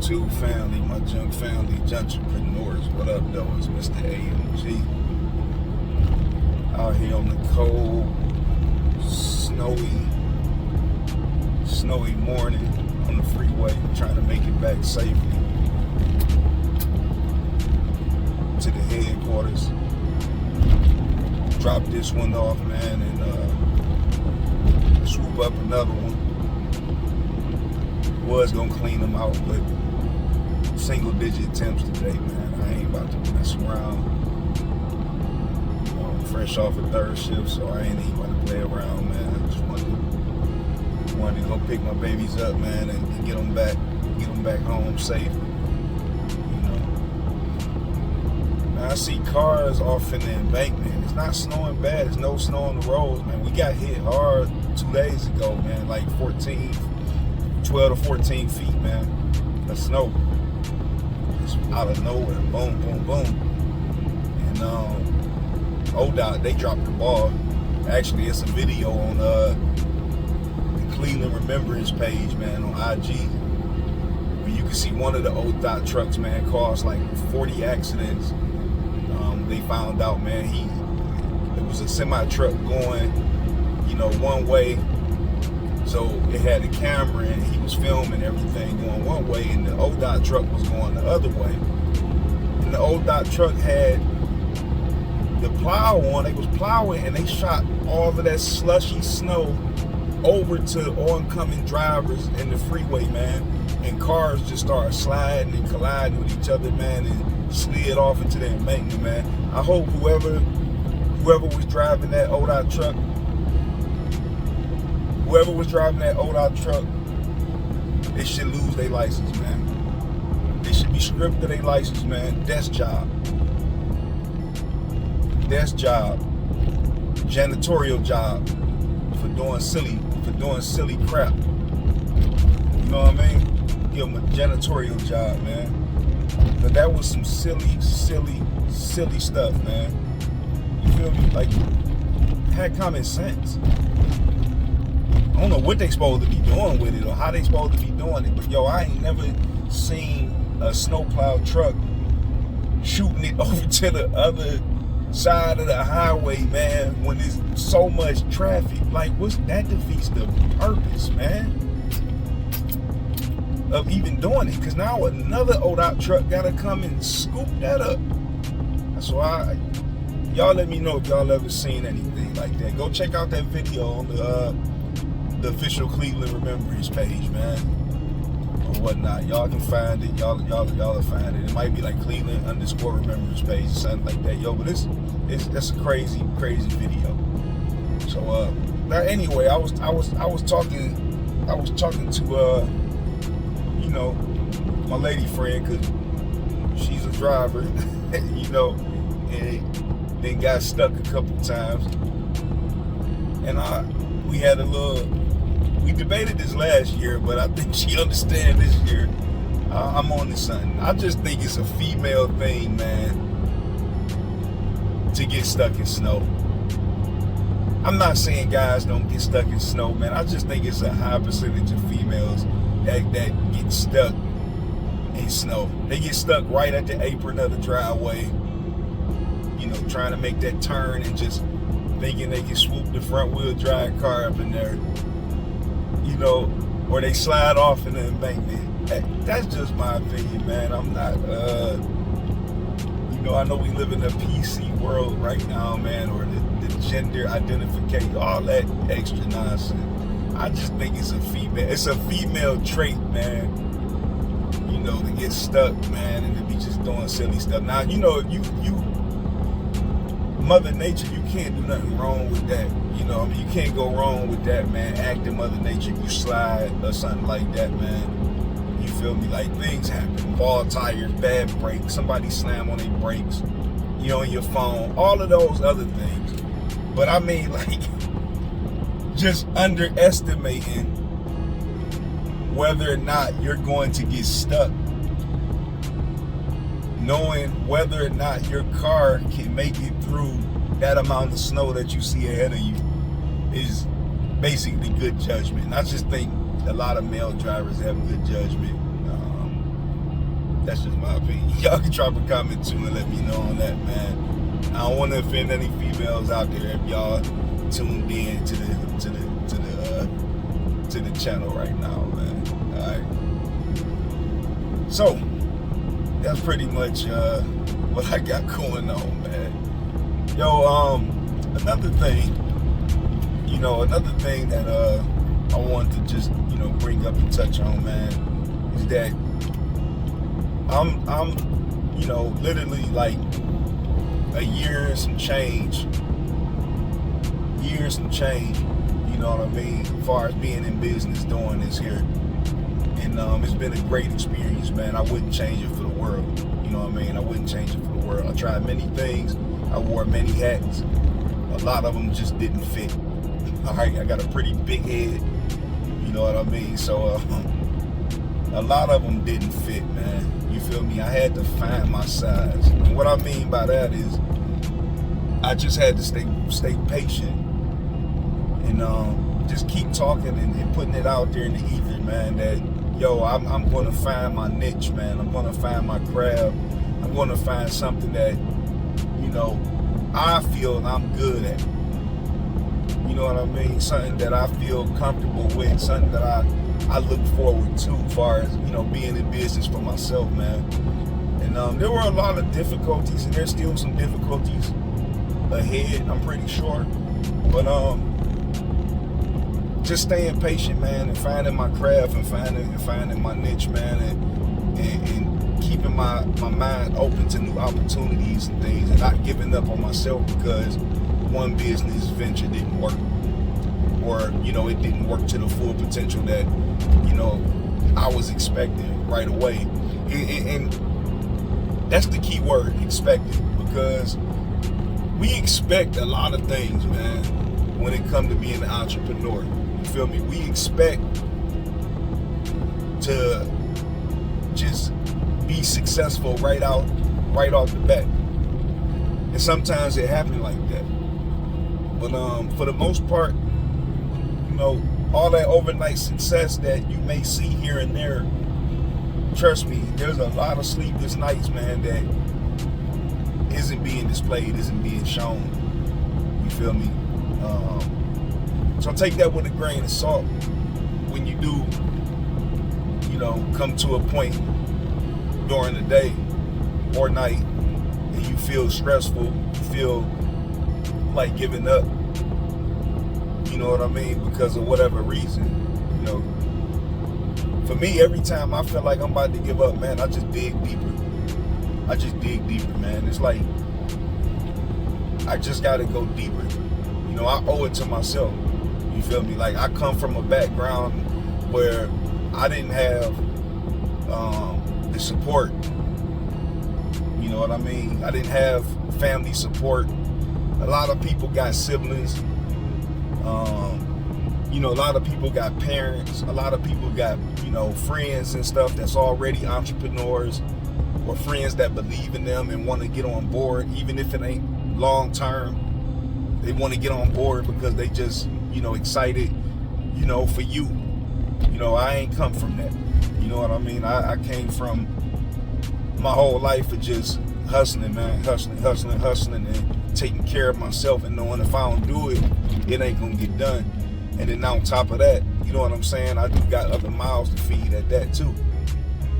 YouTube family, my junk family, juntrepreneurs. What up, though? It's Mr. AMG. Out here on the cold, snowy morning on the freeway, trying to make it back safely to the headquarters. Drop this one off, man, and swoop up another one. Was gonna clean them out, but single-digit attempts today, man. I ain't about to mess around. I'm fresh off a third shift, so I ain't even about to play around, man. I just wanted to go pick my babies up, man, and get them back home safe. You know, now I see cars off in the embankment. It's not snowing bad. There's no snow on the roads, man. We got hit hard 2 days ago, man, like 12 to 14 feet, man, of snow. It's out of nowhere, boom, boom, boom. And ODOT, they dropped the ball. Actually, it's a video on the Cleveland Remembrance page, man, on IG, where you can see one of the ODOT trucks, man, caused like 40 accidents. They found out, man, it was a semi truck going, one way. So it had a camera and he was filming everything going one way, and the ODOT truck was going the other way. And the ODOT truck had the plow on. They was plowing and they shot all of that slushy snow over to oncoming drivers in the freeway, man. And cars just started sliding and colliding with each other, man, and slid off into the embankment, man. I hope whoever was driving that ODOT truck, they should lose their license, man. They should be stripped of their license, man. Desk job. Janitorial job for doing silly crap. You know what I mean? Give them a janitorial job, man. But that was some silly stuff, man. You feel me? Like, had common sense. I don't know what they supposed to be doing with it or how they supposed to be doing it, but yo, I ain't never seen a snowplow truck shooting it over to the other side of the highway, man, when there's so much traffic. Like, that defeats the purpose, man, of even doing it, because now another ODOT truck gotta come and scoop that up. So y'all let me know if y'all ever seen anything like that. Go check out that video on the official Cleveland Remembrance page, man, or whatnot. Y'all can find it. Y'all will find it. It might be like Cleveland_Remembrance page or something like that, yo. But that's a crazy video. So anyway, I was talking to my lady friend, cause she's a driver, and then got stuck a couple times, and we debated this last year, but I think she understands this year. I'm on to something. I just think it's a female thing, man, to get stuck in snow. I'm not saying guys don't get stuck in snow, man. I just think it's a high percentage of females that get stuck in snow. They get stuck right at the apron of the driveway, trying to make that turn and just thinking they can swoop the front wheel drive car up in there, or they slide off in the embankment. That's just my opinion, man. I'm not, I know we live in a PC world right now, man, or the gender identification, all that extra nonsense. I just think it's a female trait, man, to get stuck, man, and to be just doing silly stuff. Now, you Mother Nature, you can't do nothing wrong with that. You can't go wrong with that, man. Acting Mother Nature, you slide or something like that, man. You feel me? Like, things happen. Ball tires, bad brakes, somebody slam on their brakes, on your phone, all of those other things. But I mean, like, just underestimating whether or not you're going to get stuck, knowing whether or not your car can make it through that amount of snow that you see ahead of you is basically good judgment. And I just think a lot of male drivers have good judgment. That's just my opinion. Y'all can drop a comment too and let me know on that, man. I don't want to offend any females out there if y'all tuned in to the channel right now, man. All right. So that's pretty much what I got going on, man. Yo, another thing that I wanted to just bring up and touch on, man, is that I'm literally like a year and some change, you know what I mean, as far as being in business doing this here. And it's been a great experience, man. I wouldn't change it for the world. You know what I mean? I wouldn't change it for the world. I tried many things. I wore many hats. A lot of them just didn't fit. All right, I got a pretty big head. You know what I mean? So a lot of them didn't fit, man. You feel me? I had to find my size. And what I mean by that is I just had to stay patient and just keep talking and putting it out there in the ether, man, that I'm going to find my niche, man. I'm going to find my craft. I'm going to find something that I feel I'm good at. You know what I mean? Something that I feel comfortable with, something that I look forward to as far as, being in business for myself, man. And there were a lot of difficulties, and there's still some difficulties ahead, I'm pretty sure. But just staying patient, man, and finding my craft and finding my niche, man, and keeping my mind open to new opportunities and things, and not giving up on myself because one business venture didn't work, or it didn't work to the full potential that I was expecting right away. And that's the key word, expected, because we expect a lot of things, man, when it comes to being an entrepreneur. You feel me? We expect to just be successful right off the bat, and sometimes it happens like that. But for the most part, all that overnight success that you may see here and there, trust me, there's a lot of sleepless nights, man, that isn't being displayed, isn't being shown. You feel me? So take that with a grain of salt when you do, come to a point during the day or night and you feel stressful, you feel like giving up, you know what I mean, because of whatever reason. For me, every time I feel like I'm about to give up, man, I just dig deeper. Man. It's like I just gotta go deeper. I owe it to myself. You feel me? Like, I come from a background where I didn't have the support. You know what I mean? I didn't have family support. A lot of people got siblings. A lot of people got parents. A lot of people got, friends and stuff that's already entrepreneurs, or friends that believe in them and want to get on board, even if it ain't long term. They want to get on board because they just, excited, for you. I ain't come from that. You know what I mean? I came from my whole life of just hustling, man, hustling, and taking care of myself and knowing if I don't do it, it ain't gonna get done. And then on top of that, you know what I'm saying, I do got other mouths to feed at that too.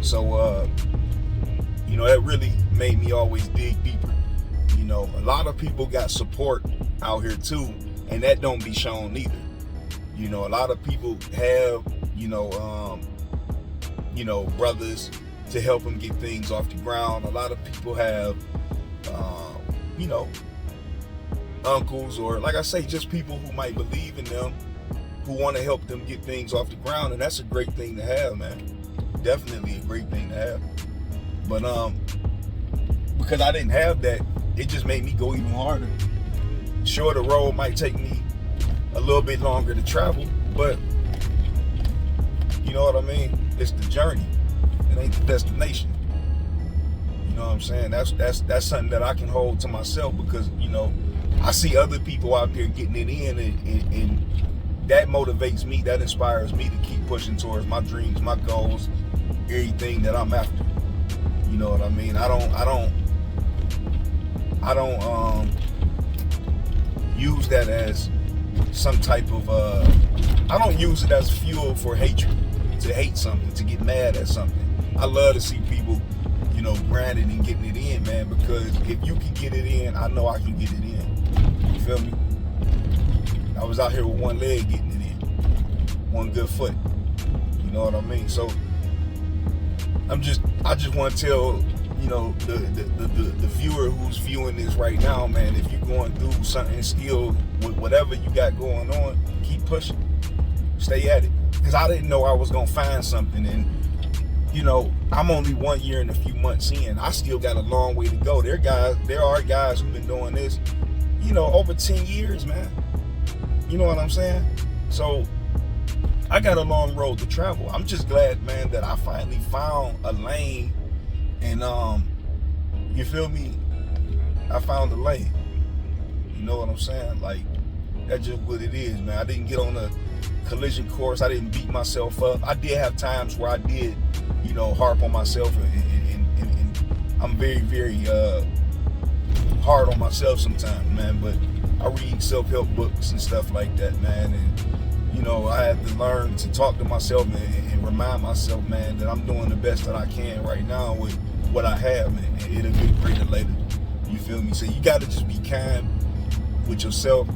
So, that really made me always dig deeper. A lot of people got support out here too, and that don't be shown either. A lot of people have, brothers to help them get things off the ground. A lot of people have, uncles, or like I say, just people who might believe in them, who want to help them get things off the ground, and that's a great thing to have, man. Definitely a great thing to have. But because I didn't have that, it just made me go even harder. Sure, the road might take me a little bit longer to travel, but you know what I mean? It's the journey. It ain't the destination. You know what I'm saying? That's something that I can hold to myself, because I see other people out there getting it in, and that motivates me. That inspires me to keep pushing towards my dreams, my goals, everything that I'm after. You know what I mean? I don't use that as some type of I don't use it as fuel for hatred, to hate something, to get mad at something. I love to see people, you know, grinding and getting it in, man, because if you can get it in, I know I can get it in. You feel me? I was out here with one leg getting it in, one good foot. You know what I mean? So I just want to tell, you know, the viewer who's viewing this right now, man, if you're going through something still with whatever you got going on, keep pushing. Stay at it. Because I didn't know I was going to find something. And, you know, I'm only 1 year and a few months in. I still got a long way to go. There are guys who've been doing this, you know, over 10 years, man. You know what I'm saying? So I got a long road to travel. I'm just glad, man, that I finally found a lane. And you feel me? I found a lane. You know what I'm saying? Like, that's just what it is, man. I didn't get on a collision course. I didn't beat myself up. I did have times where I did, you know, harp on myself, and I'm very, very hard on myself sometimes, man. But I read self-help books and stuff like that, man. And, you know, I have to learn to talk to myself and remind myself, man, that I'm doing the best that I can right now with what I have, man. And it'll get greater later. You feel me? So you got to just be kind with yourself.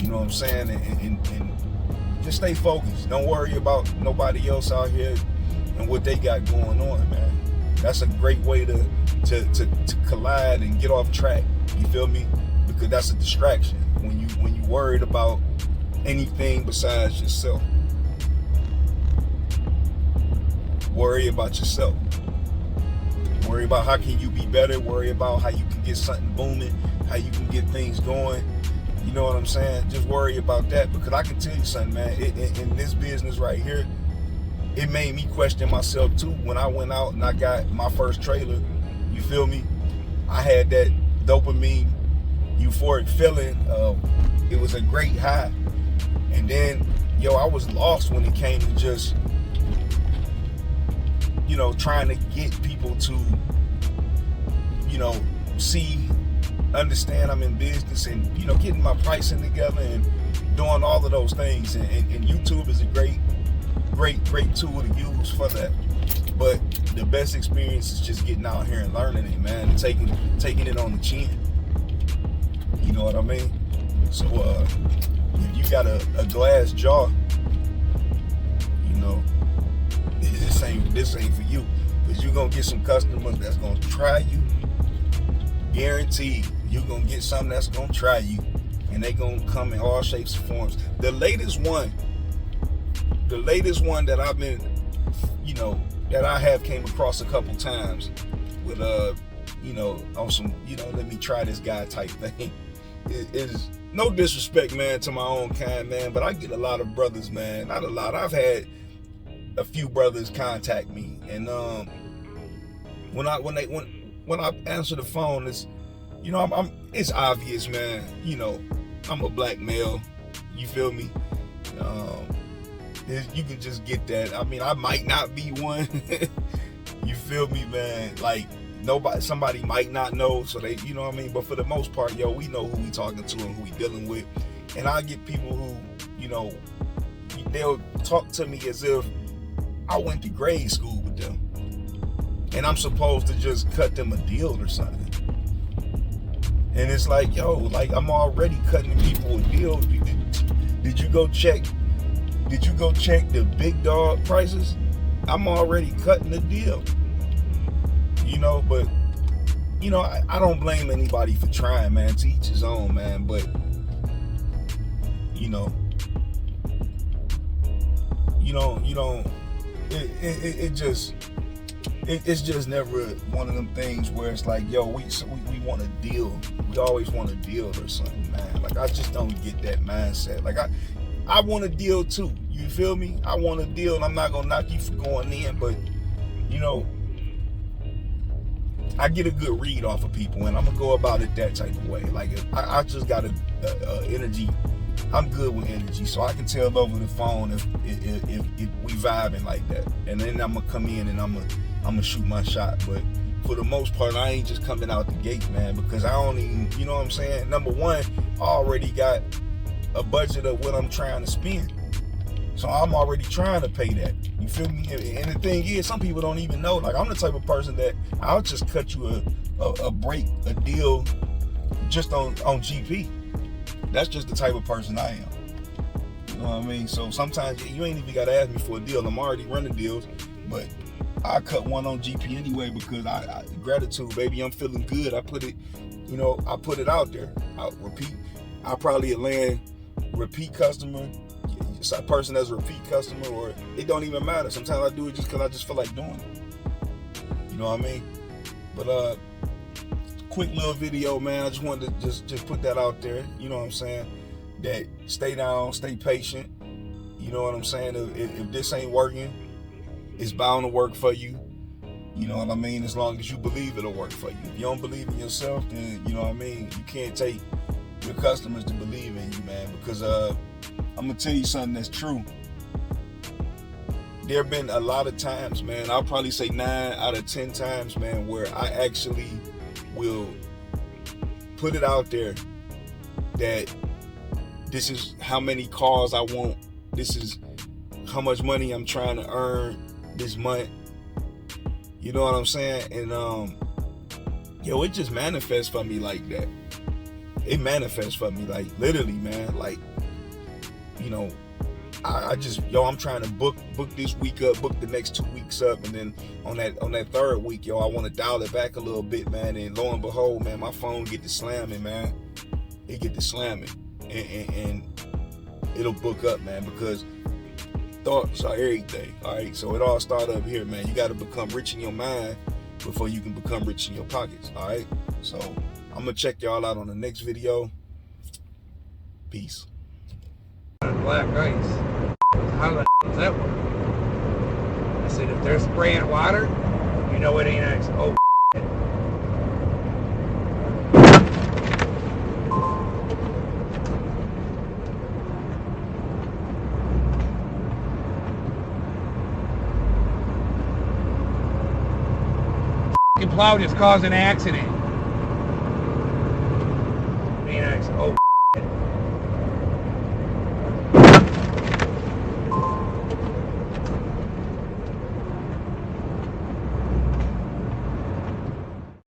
You know what I'm saying? And just stay focused. Don't worry about nobody else out here and what they got going on, man. That's a great way to collide and get off track. You feel me? Because that's a distraction when you worried about anything besides yourself. Worry about yourself. Worry about how can you be better. Worry about how you can get something booming, how you can get things going. You know what I'm saying? Just worry about that, because I can tell you something, man. In this business right here, it made me question myself too. When I went out and I got my first trailer, you feel me? I had that dopamine, euphoric feeling. It was a great high. And then, I was lost when it came to just, trying to get people to, see, understand I'm in business, and, getting my pricing together and doing all of those things. And YouTube is a great tool to use for that. But the best experience is just getting out here and learning it, man, and taking it on the chin. You know what I mean? So if you got a glass jaw, this ain't for you, because you're gonna get some customers that's gonna try you. Guaranteed, you're gonna get something that's gonna try you, and they gonna come in all shapes and forms. The latest one that I've been, that I have came across a couple times with on some, let me try this guy type thing. It is no disrespect, man, to my own kind, man, but I get a lot of brothers, man. Not a lot. I've had a few brothers contact me, and when I answer the phone, it's it's obvious, man. I'm a black male. You feel me? You can just get that. I mean, I might not be one. You feel me, man? Like, somebody might not know, so they, you know what I mean? But for the most part, we know who we talking to and who we dealing with. And I get people who, they'll talk to me as if I went to grade school with them, and I'm supposed to just cut them a deal or something. And it's like, I'm already cutting people a deal. Did you go check the big dog prices? I'm already cutting the deal. But I don't blame anybody for trying, man. To each his own, man. But it's just never one of them things where it's like, we want a deal. We always want a deal or something, man. Like, I just don't get that mindset. Like, I want a deal too. You feel me? I want a deal, and I'm not gonna knock you for going in, but I get a good read off of people, and I'm gonna go about it that type of way. Like, I just got a energy I'm good with energy, so I can tell over the phone if we vibing like that, and then I'm gonna come in and I'm gonna shoot my shot. But for the most part, I ain't just coming out the gate, man, because I don't even, you know what I'm saying? Number one, I already got a budget of what I'm trying to spend, so I'm already trying to pay that. You feel me? And the thing is, some people don't even know. Like, I'm the type of person that I'll just cut you a break, a deal, just on GP. That's just the type of person I am. You know what I mean? So sometimes you ain't even got to ask me for a deal. I'm already running deals, but I cut one on GP anyway because I gratitude, baby. I'm feeling good. I put it, you know, I put it out there. I repeat. I probably land repeat customer, it's a person that's a repeat customer, or it don't even matter. Sometimes I do it just because I just feel like doing it. You know what I mean? But quick little video, man. I just wanted to just put that out there. You know what I'm saying? That stay down, stay patient. You know what I'm saying? If this ain't working, it's bound to work for you. You know what I mean? As long as you believe it'll work for you. If you don't believe in yourself, then you know what I mean? You can't take your customers to believe in you, man. Because I'm gonna tell you something that's true. There have been a lot of times, man. I'll probably say 9 out of 10 times, man, where I actually will put it out there that this is how many cars I want, this is how much money I'm trying to earn this month. You know what I'm saying? And yo, it just manifests for me like that. It manifests for me, like, literally, man. Like, you know, I just, I'm trying to book this week up, book the next 2 weeks up, and then on that third week, I want to dial it back a little bit, man. And lo and behold, man, my phone get to slamming, man. It get to slamming, and it'll book up, man, because thoughts are everything. All right, so it all starts up here, man. You got to become rich in your mind before you can become rich in your pockets. All right, so I'm gonna check y'all out on the next video. Peace. Black ice. How the does that work? I said, if they're spraying water, you know it ain't ice. Oh, plow just caused an accident.